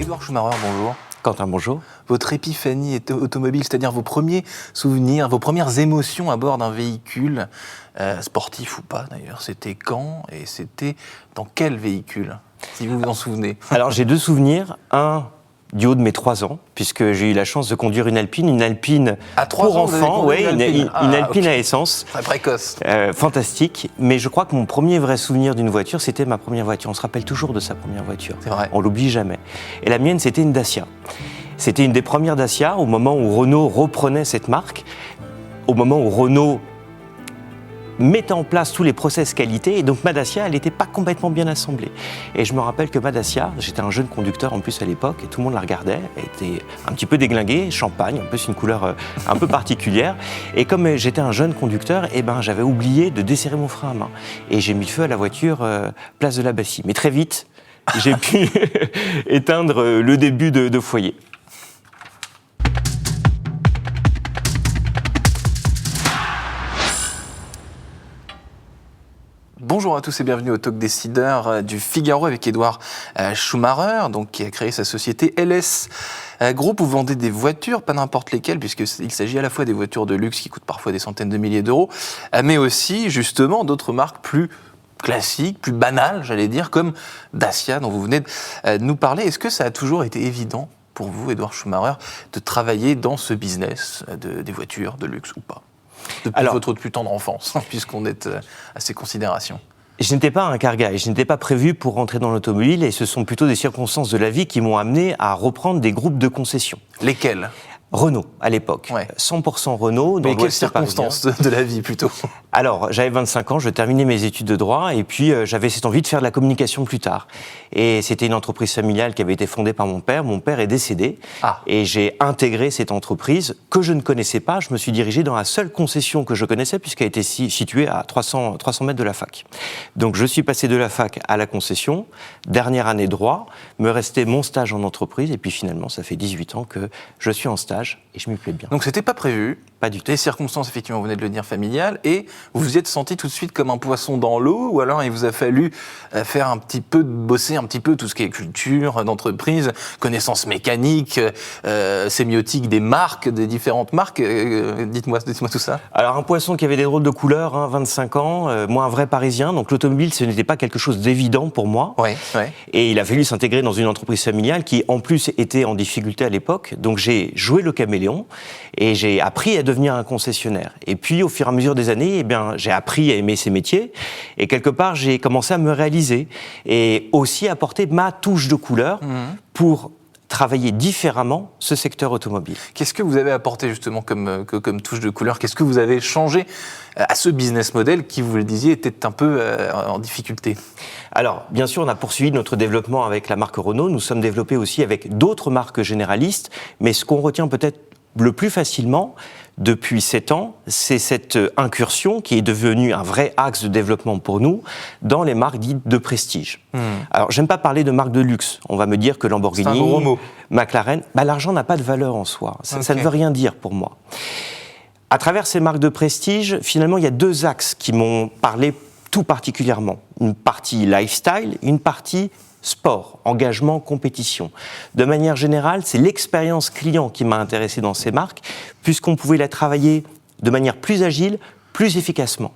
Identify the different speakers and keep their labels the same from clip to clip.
Speaker 1: Édouard Schumacher, bonjour.
Speaker 2: Quentin, bonjour.
Speaker 1: Votre épiphanie automobile, c'est-à-dire vos premiers souvenirs, vos premières émotions à bord d'un véhicule, sportif ou pas d'ailleurs, c'était quand et c'était dans quel véhicule, si vous vous en souvenez?
Speaker 2: Alors j'ai deux souvenirs, un du haut de mes 3 ans, puisque j'ai eu la chance de conduire une Alpine
Speaker 1: à 3
Speaker 2: pour
Speaker 1: ans,
Speaker 2: enfants,
Speaker 1: une
Speaker 2: Alpine
Speaker 1: okay.
Speaker 2: à essence.
Speaker 1: Très précoce.
Speaker 2: Fantastique, mais je crois que mon premier vrai souvenir d'une voiture, c'était ma première voiture. On se rappelle toujours de sa première voiture.
Speaker 1: C'est vrai.
Speaker 2: On l'oublie jamais. Et la mienne, c'était une Dacia. C'était une des premières Dacia au moment où Renault reprenait cette marque, au moment où Renault mettait en place tous les process qualité, et donc ma Dacia, elle n'était pas complètement bien assemblée. Et je me rappelle que ma Dacia, j'étais un jeune conducteur en plus à l'époque, et tout le monde la regardait, elle était un petit peu déglinguée, champagne, en plus une couleur un peu particulière, et comme j'étais un jeune conducteur, j'avais oublié de desserrer mon frein à main, et j'ai mis le feu à la voiture place de la Bastille. Mais très vite, j'ai pu éteindre le début de foyer.
Speaker 1: Bonjour à tous et bienvenue au Talk Décideur du Figaro avec Édouard Schumacher, donc, qui a créé sa société LS Group. Vous vendez des voitures, pas n'importe lesquelles, puisqu'il s'agit à la fois des voitures de luxe qui coûtent parfois des centaines de milliers d'euros, mais aussi justement d'autres marques plus classiques, plus banales, j'allais dire, comme Dacia dont vous venez de nous parler. Est-ce que ça a toujours été évident pour vous, Édouard Schumacher, de travailler dans ce business des voitures de luxe ou pas? Depuis votre plus tendre enfance, puisqu'on est à ces considérations.
Speaker 2: Je n'étais pas un car guy, je n'étais pas prévu pour rentrer dans l'automobile, et ce sont plutôt des circonstances de la vie qui m'ont amené à reprendre des groupes de concessions.
Speaker 1: Lesquels ?
Speaker 2: Renault, à l'époque. Ouais. 100% Renault.
Speaker 1: Mais quelles circonstances de la vie, plutôt?
Speaker 2: Alors, j'avais 25 ans, je terminais mes études de droit, et puis j'avais cette envie de faire de la communication plus tard. Et c'était une entreprise familiale qui avait été fondée par mon père. Mon père est décédé, et j'ai intégré cette entreprise que je ne connaissais pas. Je me suis dirigé dans la seule concession que je connaissais, puisqu'elle était située à 300 mètres de la fac. Donc, je suis passé de la fac à la concession, dernière année droit, me restait mon stage en entreprise, et puis finalement, ça fait 18 ans que je suis en stage. Et je m'y plais bien.
Speaker 1: Donc c'était pas prévu?
Speaker 2: Pas du tout.
Speaker 1: Les circonstances, effectivement, vous venez de le dire, familiales, et vous vous êtes senti tout de suite comme un poisson dans l'eau, ou alors il vous a fallu bosser un petit peu tout ce qui est culture d'entreprise, connaissances mécaniques, sémiotique des marques, des différentes marques. Dites-moi tout ça.
Speaker 2: Alors un poisson qui avait des drôles de couleurs, 25 ans, moi un vrai Parisien, donc l'automobile ce n'était pas quelque chose d'évident pour moi.
Speaker 1: Ouais.
Speaker 2: Et il a fallu s'intégrer dans une entreprise familiale qui en plus était en difficulté à l'époque, donc j'ai joué le caméléon et j'ai appris à devenir un concessionnaire. Et puis, au fur et à mesure des années, j'ai appris à aimer ces métiers. Et quelque part, j'ai commencé à me réaliser et aussi apporter ma touche de couleur pour travailler différemment ce secteur automobile.
Speaker 1: Qu'est-ce que vous avez apporté justement comme touche de couleur? Qu'est-ce que vous avez changé à ce business model qui, vous le disiez, était un peu en difficulté?
Speaker 2: Alors, bien sûr, on a poursuivi notre développement avec la marque Renault. Nous sommes développés aussi avec d'autres marques généralistes. Mais ce qu'on retient peut-être le plus facilement depuis 7 ans, c'est cette incursion qui est devenue un vrai axe de développement pour nous dans les marques dites de prestige. Alors, j'aime pas parler de marques de luxe. On va me dire que Lamborghini,
Speaker 1: c'est un gros mot.
Speaker 2: McLaren, l'argent n'a pas de valeur en soi. Ça ne veut rien dire pour moi. À travers ces marques de prestige, finalement, il y a 2 axes qui m'ont parlé tout particulièrement. Une partie lifestyle, une partie sport, engagement, compétition. De manière générale, c'est l'expérience client qui m'a intéressé dans ces marques, puisqu'on pouvait la travailler de manière plus agile, plus efficacement.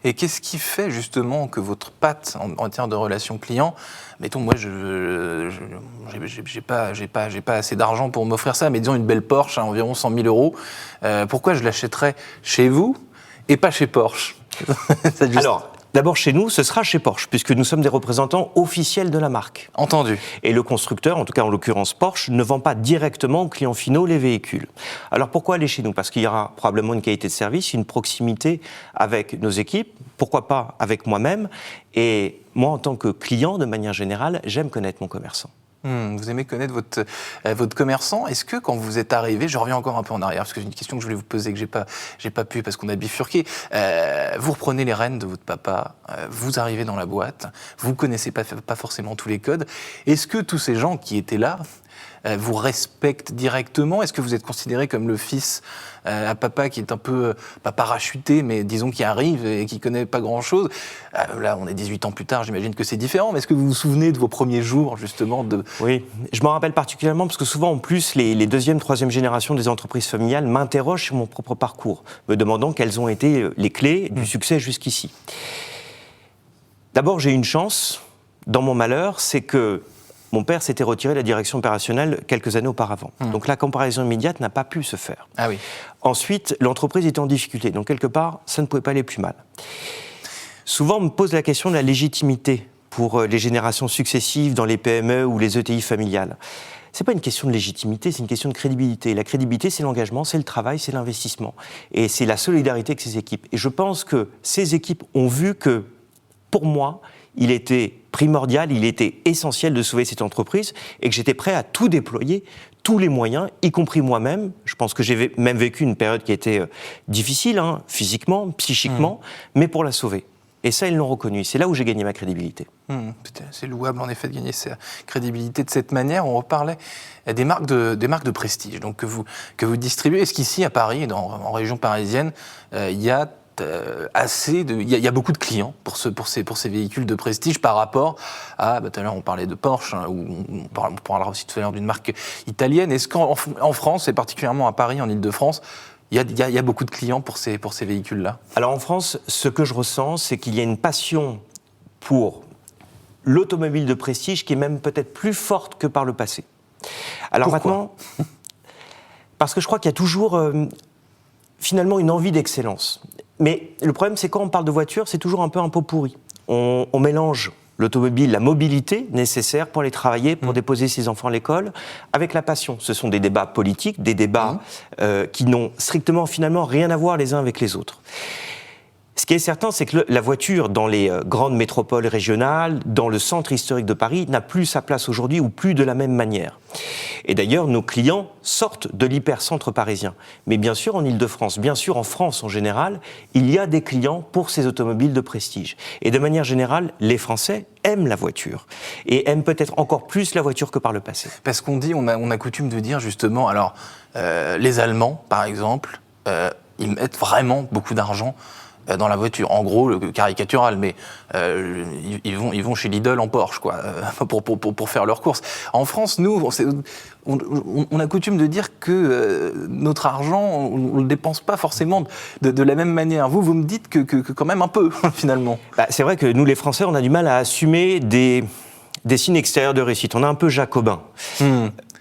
Speaker 1: Et qu'est-ce qui fait justement que votre patte en termes de relation client, mettons, moi, j'ai pas assez d'argent pour m'offrir ça, mais disons une belle Porsche à environ 100 000 euros, pourquoi je l'achèterais chez vous et pas chez Porsche?
Speaker 2: Alors, d'abord, chez nous, ce sera chez Porsche, puisque nous sommes des représentants officiels de la marque.
Speaker 1: Entendu.
Speaker 2: Et le constructeur, en tout cas en l'occurrence Porsche, ne vend pas directement aux clients finaux les véhicules. Alors pourquoi aller chez nous? Parce qu'il y aura probablement une qualité de service, une proximité avec nos équipes, pourquoi pas avec moi-même. Et moi, en tant que client, de manière générale, j'aime connaître mon commerçant.
Speaker 1: Vous aimez connaître votre commerçant. Est-ce que quand vous êtes arrivé, je reviens encore un peu en arrière, parce que c'est une question que je voulais vous poser, que j'ai pas pu, parce qu'on a bifurqué, vous reprenez les rênes de votre papa, vous arrivez dans la boîte, vous connaissez pas forcément tous les codes. Est-ce que tous ces gens qui étaient là, vous respectent directement? Est-ce que vous êtes considéré comme le fils à papa qui est un peu, pas parachuté, mais disons qui arrive et qui ne connaît pas grand-chose? Là, on est 18 ans plus tard, j'imagine que c'est différent, mais est-ce que vous vous souvenez de vos premiers jours, justement
Speaker 2: Oui, je m'en rappelle particulièrement parce que souvent, en plus, les deuxième, troisième générations des entreprises familiales m'interrogent sur mon propre parcours, me demandant quelles ont été les clés du succès jusqu'ici. D'abord, j'ai une chance dans mon malheur, c'est que mon père s'était retiré de la direction opérationnelle quelques années auparavant. Donc la comparaison immédiate n'a pas pu se faire.
Speaker 1: Ah oui.
Speaker 2: Ensuite, l'entreprise était en difficulté. Donc quelque part, ça ne pouvait pas aller plus mal. Souvent, on me pose la question de la légitimité pour les générations successives dans les PME ou les ETI familiales. Ce n'est pas une question de légitimité, c'est une question de crédibilité. La crédibilité, c'est l'engagement, c'est le travail, c'est l'investissement. Et c'est la solidarité avec ces équipes. Et je pense que ces équipes ont vu que, pour moi, il était primordial, il était essentiel de sauver cette entreprise et que j'étais prêt à tout déployer, tous les moyens, y compris moi-même. Je pense que j'ai même vécu une période qui était difficile, physiquement, psychiquement, mais pour la sauver. Et ça, ils l'ont reconnu. C'est là où j'ai gagné ma crédibilité.
Speaker 1: C'est louable, en effet, de gagner sa crédibilité de cette manière. On reparlait des marques de prestige donc, que vous distribuez. Est-ce qu'ici, à Paris, en région parisienne, il y a il y a beaucoup de clients pour ces véhicules de prestige par rapport à, tout à l'heure on parlait de Porsche, ou on parlera aussi tout à l'heure d'une marque italienne. Est-ce qu'en France, et particulièrement à Paris, en Ile-de-France, il y a beaucoup de clients pour ces véhicules-là?
Speaker 2: Alors en France, ce que je ressens, c'est qu'il y a une passion pour l'automobile de prestige qui est même peut-être plus forte que par le passé. Alors
Speaker 1: pourquoi?
Speaker 2: Maintenant, parce que je crois qu'il y a toujours finalement une envie d'excellence. Mais le problème, c'est quand on parle de voiture, c'est toujours un peu un pot pourri. On mélange l'automobile, la mobilité nécessaire pour aller travailler, pour déposer ses enfants à l'école, avec la passion. Ce sont des débats politiques, des débats qui n'ont strictement, finalement, rien à voir les uns avec les autres. Ce qui est certain, c'est que la voiture, dans les grandes métropoles régionales, dans le centre historique de Paris, n'a plus sa place aujourd'hui, ou plus de la même manière. Et d'ailleurs, nos clients sortent de l'hypercentre parisien. Mais bien sûr, en Ile-de-France, bien sûr, en France en général, il y a des clients pour ces automobiles de prestige. Et de manière générale, les Français aiment la voiture. Et aiment peut-être encore plus la voiture que par le passé.
Speaker 1: Parce qu'on dit, on a coutume de dire justement, alors, les Allemands, par exemple, ils mettent vraiment beaucoup d'argent dans la voiture. En gros, le caricatural, mais ils vont chez Lidl en Porsche, quoi, pour faire leurs courses. En France, nous, on a coutume de dire que notre argent, on ne le dépense pas forcément de la même manière. Vous me dites que quand même un peu, finalement.
Speaker 2: C'est vrai que nous, les Français, on a du mal à assumer des signes extérieurs de réussite. On est un peu jacobin.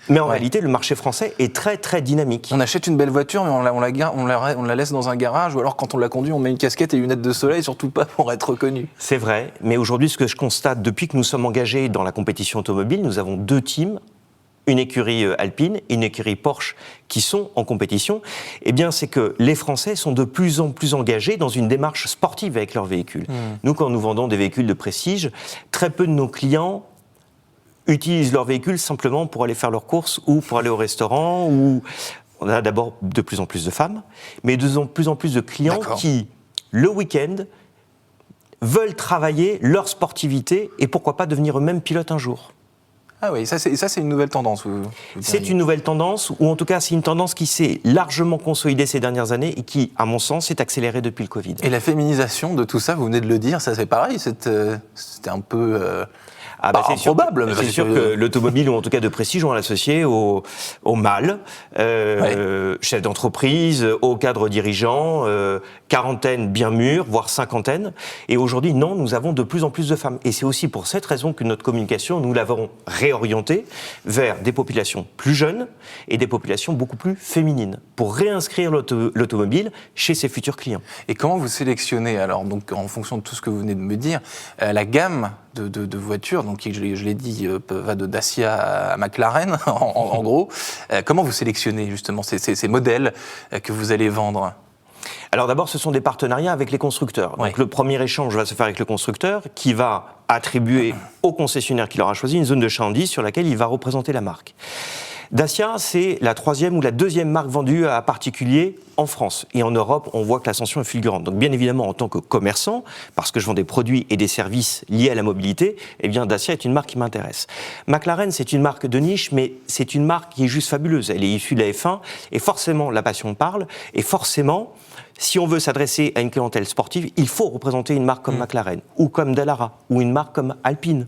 Speaker 2: Mais en réalité, le marché français est très, très dynamique.
Speaker 1: On achète une belle voiture, mais on la laisse dans un garage, ou alors quand on la conduit, on met une casquette et une lunettes de soleil, surtout pas pour être reconnu.
Speaker 2: C'est vrai, mais aujourd'hui, ce que je constate, depuis que nous sommes engagés dans la compétition automobile, nous avons deux teams, une écurie Alpine et une écurie Porsche, qui sont en compétition. Eh bien, c'est que les Français sont de plus en plus engagés dans une démarche sportive avec leurs véhicules. Nous, quand nous vendons des véhicules de prestige, très peu de nos clients utilisent leur véhicule simplement pour aller faire leurs courses ou pour aller au restaurant. Ou on a d'abord de plus en plus de femmes, mais de plus en plus de clients qui, le week-end, veulent travailler leur sportivité et pourquoi pas devenir eux-mêmes pilotes un jour.
Speaker 1: Ah oui, ça c'est une nouvelle tendance.
Speaker 2: C'est une nouvelle tendance, ou en tout cas c'est une tendance qui s'est largement consolidée ces dernières années et qui, à mon sens, s'est accélérée depuis le Covid.
Speaker 1: Et la féminisation de tout ça, vous venez de le dire, ça c'est pareil, c'était un peu...
Speaker 2: c'est
Speaker 1: improbable.
Speaker 2: C'est sûr que l'automobile, ou en tout cas de prestige, on l'associait au mâle, chef d'entreprise, au cadre dirigeant, quarantaine bien mûre, voire cinquantaine. Et aujourd'hui, non, nous avons de plus en plus de femmes. Et c'est aussi pour cette raison que notre communication, nous l'avons réorientée vers des populations plus jeunes et des populations beaucoup plus féminines, pour réinscrire l'automobile chez ses futurs clients.
Speaker 1: Et comment vous sélectionnez, alors, donc, en fonction de tout ce que vous venez de me dire, la gamme de voitures, donc je l'ai dit, va de Dacia à McLaren, en gros. Comment vous sélectionnez justement ces modèles que vous allez vendre ?
Speaker 2: Alors d'abord, ce sont des partenariats avec les constructeurs. Donc le premier échange va se faire avec le constructeur qui va attribuer au concessionnaire qui l'aura choisi une zone de chalandise sur laquelle il va représenter la marque. Dacia, c'est la 3e ou la 2e marque vendue à particuliers en France. Et en Europe, on voit que l'ascension est fulgurante. Donc bien évidemment, en tant que commerçant, parce que je vends des produits et des services liés à la mobilité, eh bien Dacia est une marque qui m'intéresse. McLaren, c'est une marque de niche, mais c'est une marque qui est juste fabuleuse. Elle est issue de la F1, et forcément, la passion parle, et forcément, si on veut s'adresser à une clientèle sportive, il faut représenter une marque comme McLaren, ou comme Dallara, ou une marque comme Alpine.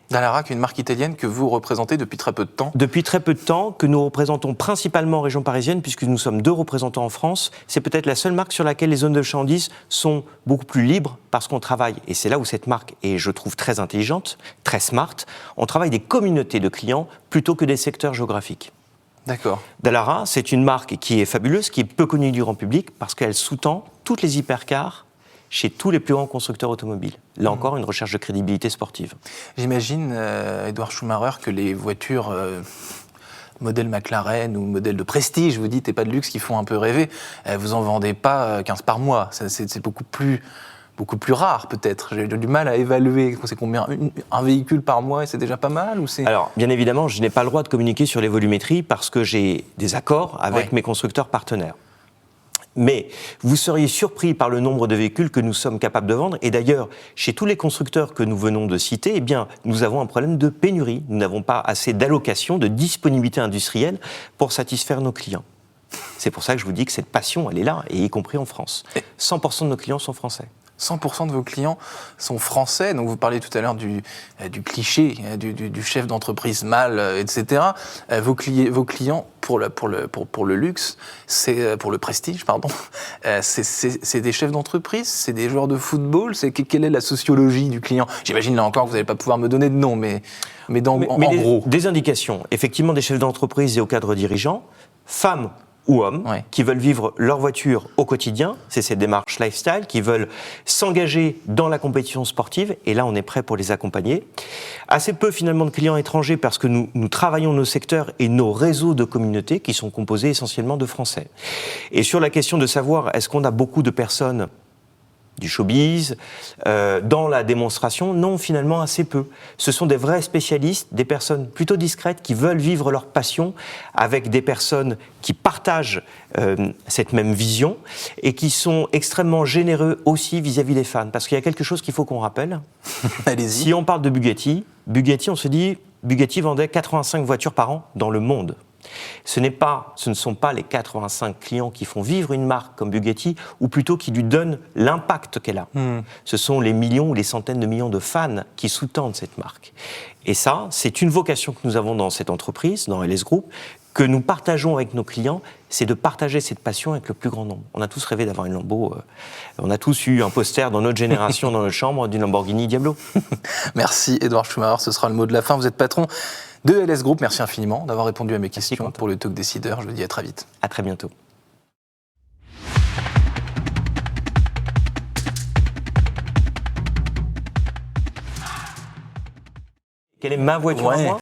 Speaker 1: Dallara, qui est une marque italienne que vous représentez depuis très peu de temps.
Speaker 2: Depuis très peu de temps, que nous représentons principalement en région parisienne, puisque nous sommes 2 représentants en France. C'est peut-être la seule marque sur laquelle les zones de chalandise sont beaucoup plus libres, parce qu'on travaille, et c'est là où cette marque est, je trouve, très intelligente, très smart, on travaille des communautés de clients plutôt que des secteurs géographiques.
Speaker 1: D'accord.
Speaker 2: Dallara, c'est une marque qui est fabuleuse, qui est peu connue du grand public, parce qu'elle sous-tend toutes les hypercars chez tous les plus grands constructeurs automobiles. Là encore, une recherche de crédibilité sportive.
Speaker 1: J'imagine, Edouard Schumacher, que les voitures modèle McLaren ou modèle de prestige, vous dites, et pas de luxe, qui font un peu rêver, vous en vendez pas 15 par mois. C'est beaucoup plus rare, peut-être. J'ai du mal à évaluer. C'est combien un véhicule par mois, et c'est déjà pas mal ou c'est...
Speaker 2: Alors, bien évidemment, je n'ai pas le droit de communiquer sur les volumétries parce que j'ai des accords avec mes constructeurs partenaires. Mais vous seriez surpris par le nombre de véhicules que nous sommes capables de vendre. Et d'ailleurs, chez tous les constructeurs que nous venons de citer, eh bien, nous avons un problème de pénurie. Nous n'avons pas assez d'allocation, de disponibilité industrielle pour satisfaire nos clients. C'est pour ça que je vous dis que cette passion, elle est là, et y compris en France. 100% de nos clients sont français.
Speaker 1: 100% de vos clients sont français, donc vous parliez tout à l'heure du cliché, du chef d'entreprise mâle, etc. Vos clients, pour le luxe, pour le prestige, pardon, c'est des chefs d'entreprise, c'est des joueurs de football, quelle est la sociologie du client? J'imagine là encore que vous n'allez pas pouvoir me donner de nom, mais en gros.
Speaker 2: Des indications, effectivement des chefs d'entreprise et aux cadres dirigeants, femmes ou hommes, qui veulent vivre leur voiture au quotidien, c'est cette démarche lifestyle, qui veulent s'engager dans la compétition sportive, et là on est prêt pour les accompagner. Assez peu finalement de clients étrangers, parce que nous travaillons nos secteurs et nos réseaux de communautés, qui sont composés essentiellement de Français. Et sur la question de savoir, est-ce qu'on a beaucoup de personnes du showbiz, dans la démonstration, non, finalement assez peu. Ce sont des vrais spécialistes, des personnes plutôt discrètes qui veulent vivre leur passion avec des personnes qui partagent cette même vision et qui sont extrêmement généreux aussi vis-à-vis des fans. Parce qu'il y a quelque chose qu'il faut qu'on rappelle.
Speaker 1: Allez-y.
Speaker 2: Si on parle de Bugatti, on se dit, Bugatti vendait 85 voitures par an dans le monde. Ce ne sont pas les 85 clients qui font vivre une marque comme Bugatti, ou plutôt qui lui donnent l'impact qu'elle a. Ce sont les millions ou les centaines de millions de fans qui sous-tendent cette marque. Et ça, c'est une vocation que nous avons dans cette entreprise, dans LS Group, que nous partageons avec nos clients, c'est de partager cette passion avec le plus grand nombre. On a tous rêvé d'avoir une Lambo, on a tous eu un poster dans notre génération, dans notre chambre, d'une Lamborghini Diablo.
Speaker 1: Merci Edouard Schumacher, ce sera le mot de la fin. Vous êtes patron de LS Group. Merci infiniment d'avoir répondu à mes questions pour le Talk Décideur. Je vous dis à très vite.
Speaker 2: À très bientôt. Quelle est ma voiture à moi ?